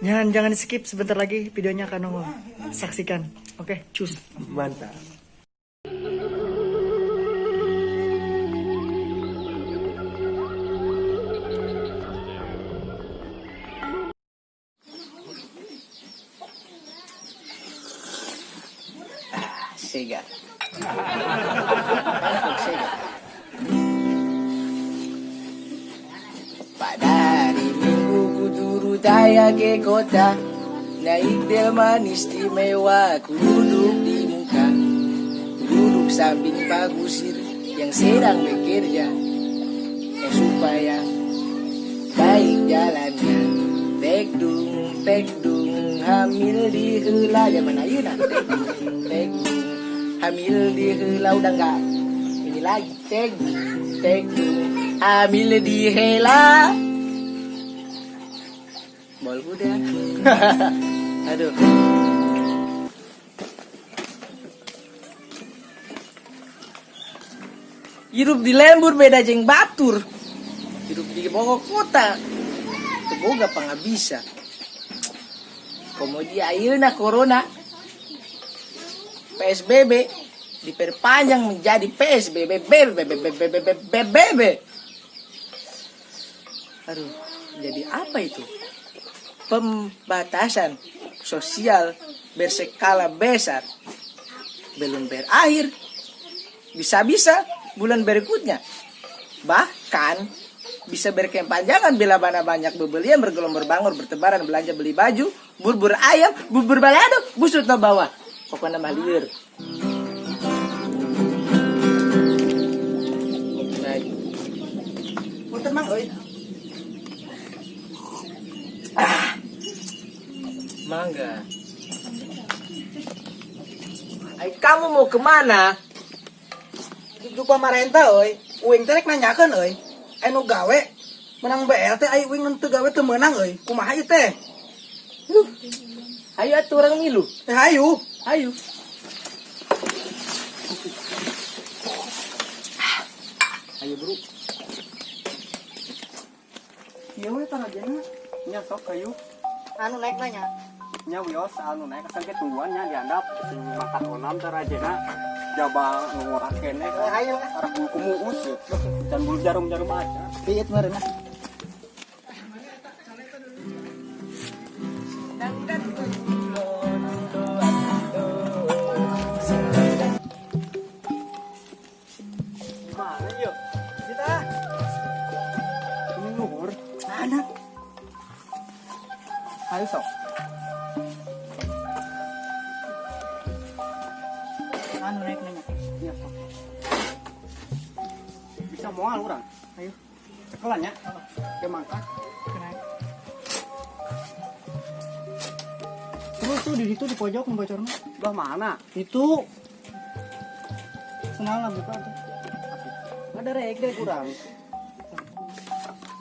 Jangan skip, sebentar lagi videonya akan nongol. Saksikan. Oke, cus. Mantap. Sega. Pada hari Minggu ku turut daya ke kota, naik delman istimewa, ku duduk di muka, duduk samping Pak Gusir yang sedang bekerja, supaya baik jalannya. Tekdung hamil di heula zaman ayeuna. Tekdung hamil di heula udah enggak. Ini lagi tekdung hamil di heula. Bol udah. Aduh. Hidup di lembur beda jeng batur. Hidup di pokok kota. Boga pa nga bisa. Kemudian ayeuna corona PSBB diperpanjang menjadi PSBB. Aduh, jadi apa itu? Pembatasan sosial berskala besar belum berakhir. Bisa-bisa bulan berikutnya. Bahkan bisa berkepanjangan bila mana banyak bebelian bergelombor bangor bertebaran belanja beli baju bubur ayam bubur balado busut no bawah pokoknya mah liur. Punten mang euy. Mangga. Ay, kamu mau kemana? Itu pemerintah euy. Uing teh rek nanyakeun euy. Anu gawe menang BLT ai uing nu teu gawe teu meunang euy. Kumaha ieu teh? Ayo atuh orang milu. Hayu. Ayo. Ayo bro. Ieu we tarajana. Nya sok kayu. Anu naik nanya. Nya wios anu naik asal ketuan nya diandap makan onam tarajena. Jaba ngorah kene. Hayu. Arah bulu kumuus ya. Dan bulu jarum-jarum aja. Piit meureunna. Mana yuk? Kita. Ini luhur. Mana? Ayo sok. Anu naik nanya. Iya sok. Bisa moal urang. Ayo. Cekelan ya. Ke mangkat. Kenaik. Terus tuh di situ di pojok membocornya. Belah mana? Itu. Senang lah buka tuh. Ada rek deh kurang.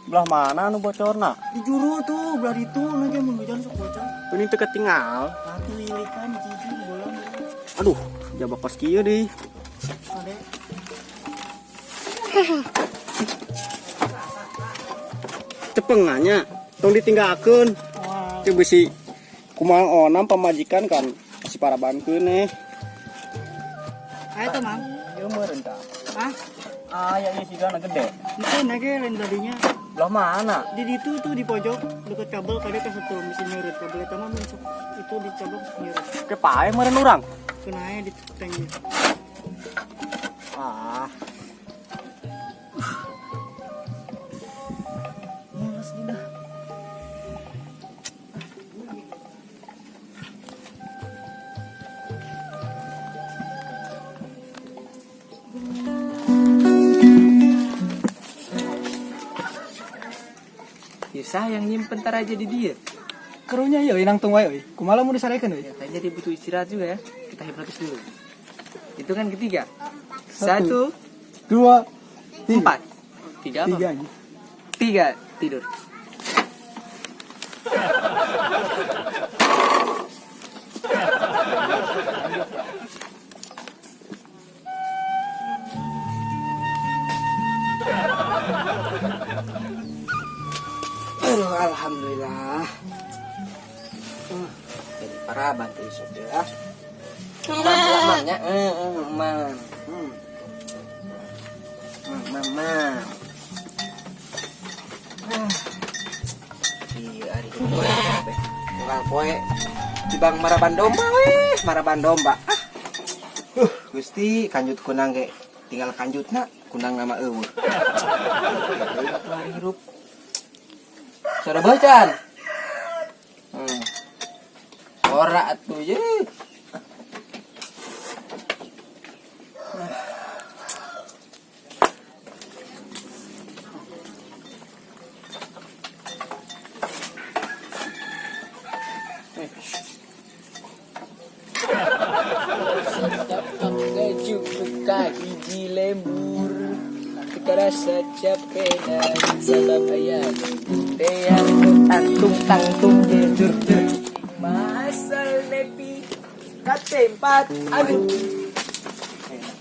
Belah mana anu bocorna? Di juru tuh, belah itu nanti mau hujan sok bocor. Ini teu ketinggal. Nanti lilikan di jiju bolang. Aduh, jaba pas kieu deui. Ade. Cepengannya tong ditinggalkeun. Wah. Teu bisi kumaha onam pamajikan kan si parabankeun Ayo tuh mang. Ieu meureun tah. Ah, Aya ieu sigana gede. itu naik lain tadinya. Belah mana? Di itu tuh di pojok deket kabel kade ke satu mesin nyurut kabel itu mah muncul itu dicabut nyurut. Ke pae meureun urang. Kenanya di tangnya. Ah, Males dah. Ya sayang nyimpen tar aja di dia. Kerunya ya inang tunggu euy. Kumaha mau disarekeun euy. Ya, kayaknya dia butuh istirahat juga ya. Kita hipnotis dulu. Itu kan ketiga. 1, 2, 4. 3 apa? 3 aja. 3 tidur. Aduh, alhamdulillah. maraban tuh isok ya. Mamanya, man. Mama. Iya, hari ini bukan poe. Tibang maraban domba weh, maraban domba. Gusti kanjut kunang ge tinggal kanjutna kunang nama eueuh. Hari hirup. Sudah bacan. Ora atuh ye. Hiji lembur kerasa capek dan sabab ayam yang tangtung jujur masal nepi katempat aduh.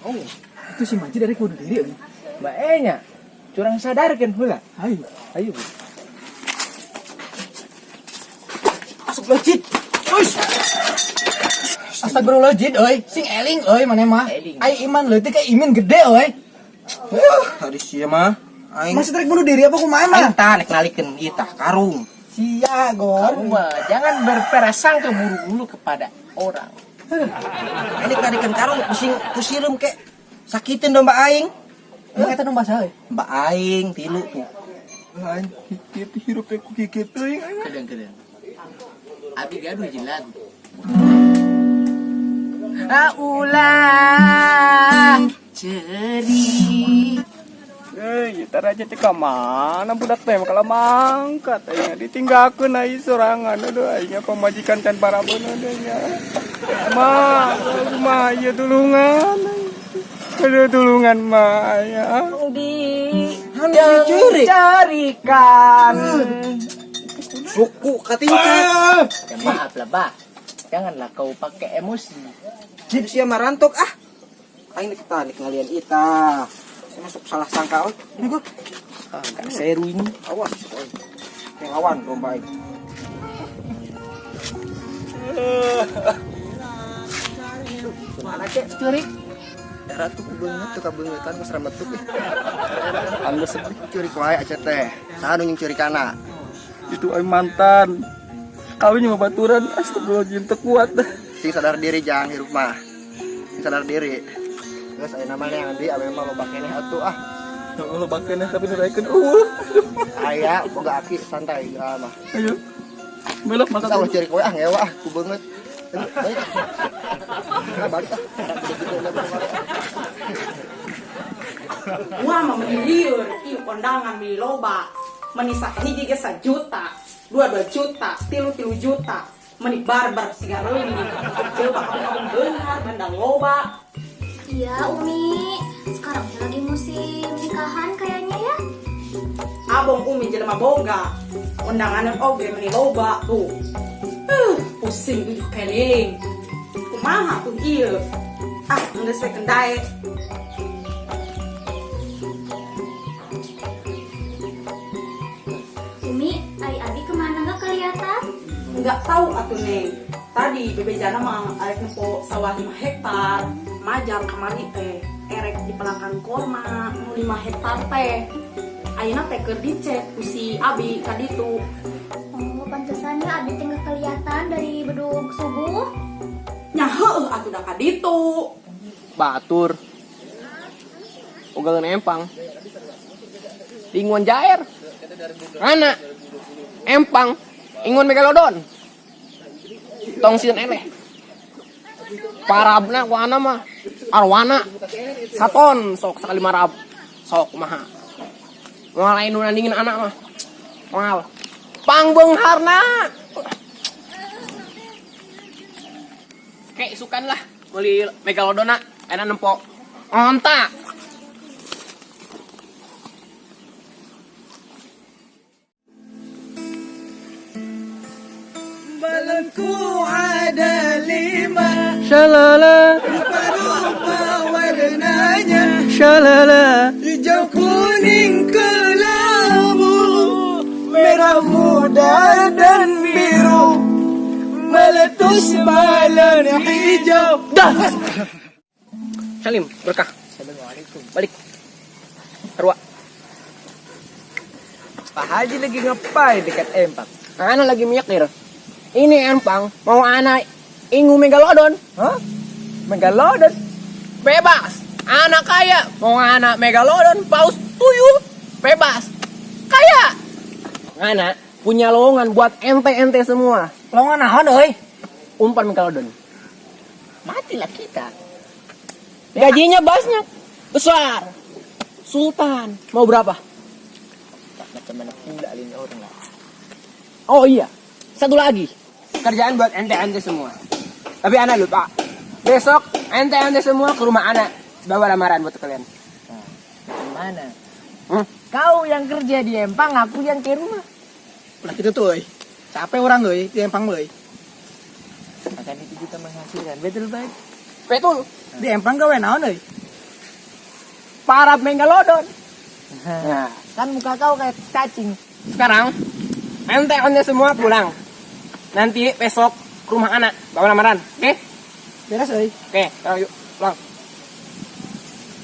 Oh itu si Manci dari kudu diri mbak enya curang sadarkan heula ayo masuk lojit. Astagfirullahaladzim, oi, sing eling, oi, mana mah? Ai iman leutik ka imin gede, oi. Tadi sia mah. Aing masih tarik bunuh diri apa kumaha mah? Aing tah nek nalikeun ieu tah karung. Sia, Gor. Kamu mah jangan berprasangka buru-buru kepada orang. Ini nalikeun karung pusirem ke sakitin domba aing. Emang eta domba saha? Mbak aing 3 tuh. Lain kitu hirup teh ku kitu teuing. Kadang-kadang. Abi gaduh jilat. Aulah ceri. Kita raja teh ka mana budak teh kalau mangkat aya ditinggalkeun ai sorangan aduh aya pamajikan can parabeun nya. Mah ieu tulungan. Aduh tulungan mah aya. Carikan Suku katingkat. Ya maaf lah, Bah. Janganlah kau pakai emosi. Jin sia marantok ah. Aing diketanik ngalian ita. Saya masuk salah sangka oi. Ini gua. Ah, enggak seru ini. Awas oi. Yang awan domba aing. Mana cek curi? Darat tuh beungeut teu kabeungetan geus rametuk ih. Anu sedih Curi wae aca teh. Saha nu curi kana? itu ai mantan. Kawin sama baturan astagfirullahaladzim teu kuat dah. Sing sadar diri jangan hirup mah. Sing sadar diri. Geus aya namanya yang di abis mah loba keneh atuh ah. Lo bakeun tapi nuraikeun Aya boga aki santai mah. Ayo. Belok mata Kalau cari kowe ah ngewa ah ku beungeut. Balik ah. Wah, mah liur, ieu kondangan mi loba. Menisa hiji ge 1 juta, 2 juta, 3 juta. Meni barbar sigara ini. Coba kamu benar benda loba. Iya Umi, sekarang lagi musim nikahan kayaknya ya. Abang Umi jelema boga. Undangan oge meni loba tuh. Pusing 7 keliling. Kumaha tuh ieu? Ah, geus we kendae. Umi, Adi kemana nggak kelihatan? Nggak tahu atuh Neng. Tadi bebejana mah arek nempo sawah 5 hektar. Majang kamari teh erek di pelangkan korma 5 hektar teh. Ayeuna teh keur dicek ku si Abi kaditu. Oh, pantesannya Adi nggak kelihatan dari bedug subuh. Nya heueuh atuh da kaditu. batur. Ugal empang. Ingon jair. Mana? Empang. Ingon megalodon. Tong sieun eleh. Parabna ku ana mah arwana. Saton sok sakali marab. Sok maha. Moal lain nu nandingin anak mah. Moal. Pangbeungharna. Kayak sukan lah beli megalodona enak nempok onta. Balanku ada 5, Shalala rupa-rupa warnanya, shalala hijau kuning kelabu, merah muda dan biru, meletus meletus balon hijau. Dah. Salim, berkah. Assalamualaikum. Balik. Arwah. Pak Haji lagi ngapain dekat Empang? Ana lagi mikir. Ini Empang mau anak ingu megalodon. Hah? Megalodon? Bebas. Anak kaya mau anak megalodon paus tuyul. Bebas. Kaya. Anak punya lowongan buat ente-ente semua. Lowongan naon euy? Umpan megalodon. Matilah kita. Gajinya banyak. Besar. Sultan. Mau berapa? Macam mana pula lain orang lah. Oh iya. Satu lagi. Kerjaan buat ente-ente semua. Tapi anak lupa. Besok ente-ente semua ke rumah anak. Bawa lamaran buat kalian. Mana? Kau yang kerja di Empang, aku yang ke rumah. Lah gitu tuh euy. Capek orang euy di Empang euy. Akan itu kita menghasilkan. Betul baik. Betul. Di Empang gawe naon euy? Para megalodon. Nah, Kan muka kau kayak cacing. sekarang ente-ente semua pulang. Nanti besok ke rumah anak. Bawa lamaran. Oke? Beres euy. Oke, sekarang yuk. Pulang.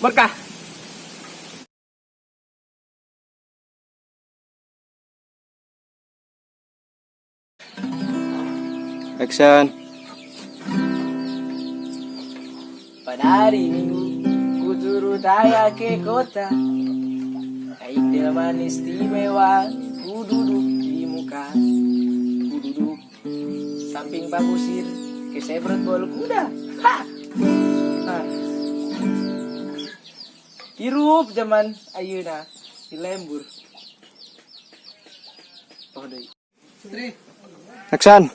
Berkah. Action. Pada hari Minggu, ku turut ayah ke kota. Naik delman istimewa, ku duduk di muka. Ku duduk samping Pak Busir, ke sebrot bol kuda. Ha! Ha. Hirup zaman ayeuna di lembur. Oh deui. Action.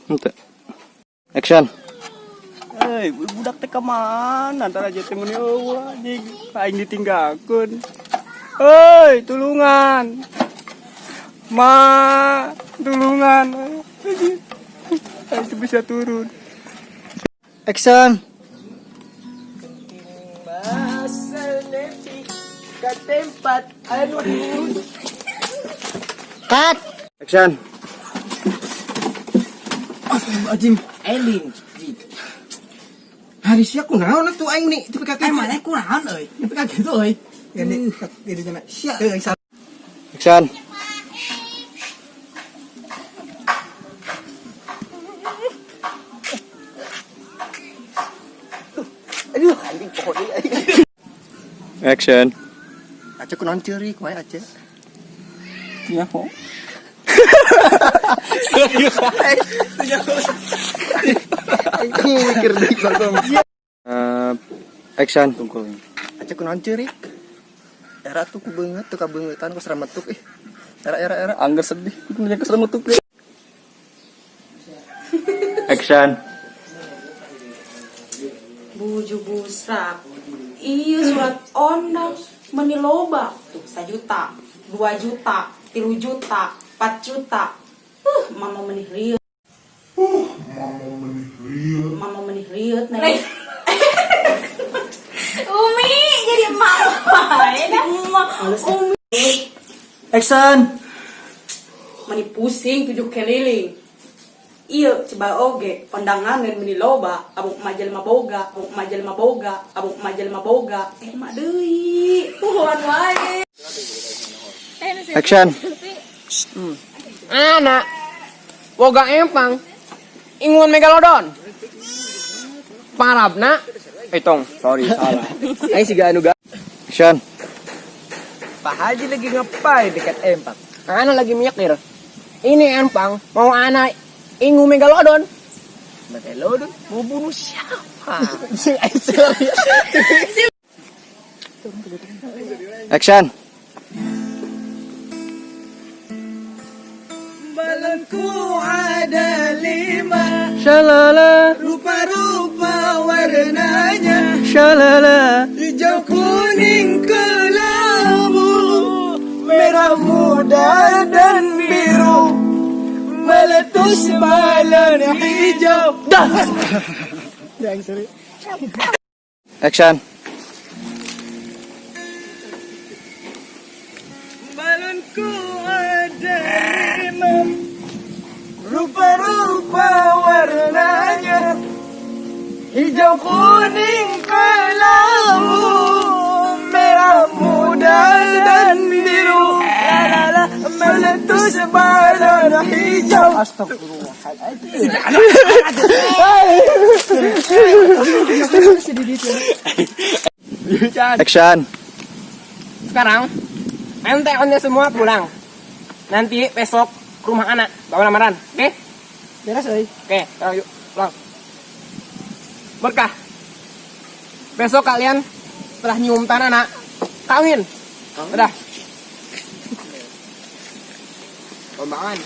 Ente. Action. Hei, budak teh kemana? Antara aja temen eueuh anjing, aing ditinggalkeun. Hei, tulungan. Ma, tulungan. Aing tuh bisa turun. Action. Masal nepi ke tempat anu dulu. Cut. Action. Anjing. Ending. Hari sia kunaon atuh aing nih teu kata mana kunaon euy. Teu kata gitu euy. Gini gini cenah. Sia euy sa. Action. Aduh anjing pokok deui aing. Action. Aca kunaon ceurik wae aca. Ya, ho. Aing mikir deui balbam. Action. Aca kunaon ceurik. Era tuh ku beungeut teu kabeungeutan ku serametuk Era. Angger sedih, punya keseremutuk deh. Action. Buju busrak. Iya surat ondang meniloba tuh 1 juta, 2 juta, 3 juta, 4 juta. Mama menih riut. Mama menih riut nih. Umi jadi mama. Umi Action. meni pusing 7 keliling. Iya, coba oge pandangan dan meniloba, abuk majal maboga, abuk majal maboga, abuk majal maboga. Mak deui. Tuhan wae. Action. Anak. Boga empang. Ingun megalodon. Parabna. Tong, sorry, salah. Aing siga anu ga. Action. Pak Haji lagi ngapain dekat Empang? Ana lagi mikir. Ini empang mau anak ingu megalodon. Megalodon mau bunuh siapa? Action. Balonku ada 5, Shalala. rupa-rupa warnanya, Shalala. hijau kuning kelabu, merah muda dan biru, meletus balon hijau. Dah. Action. rupa-rupa warnanya, hijau kuning kelabu, merah muda dan biru, meletus badan hijau. Action. Sekarang ente onnya semua pulang. Nanti besok ke rumah anak bawa lamaran, oke? Beres euy. Oke, yuk pulang. Berkah. Besok kalian setelah nyium tanah anak kawin. Udah. Pembangan.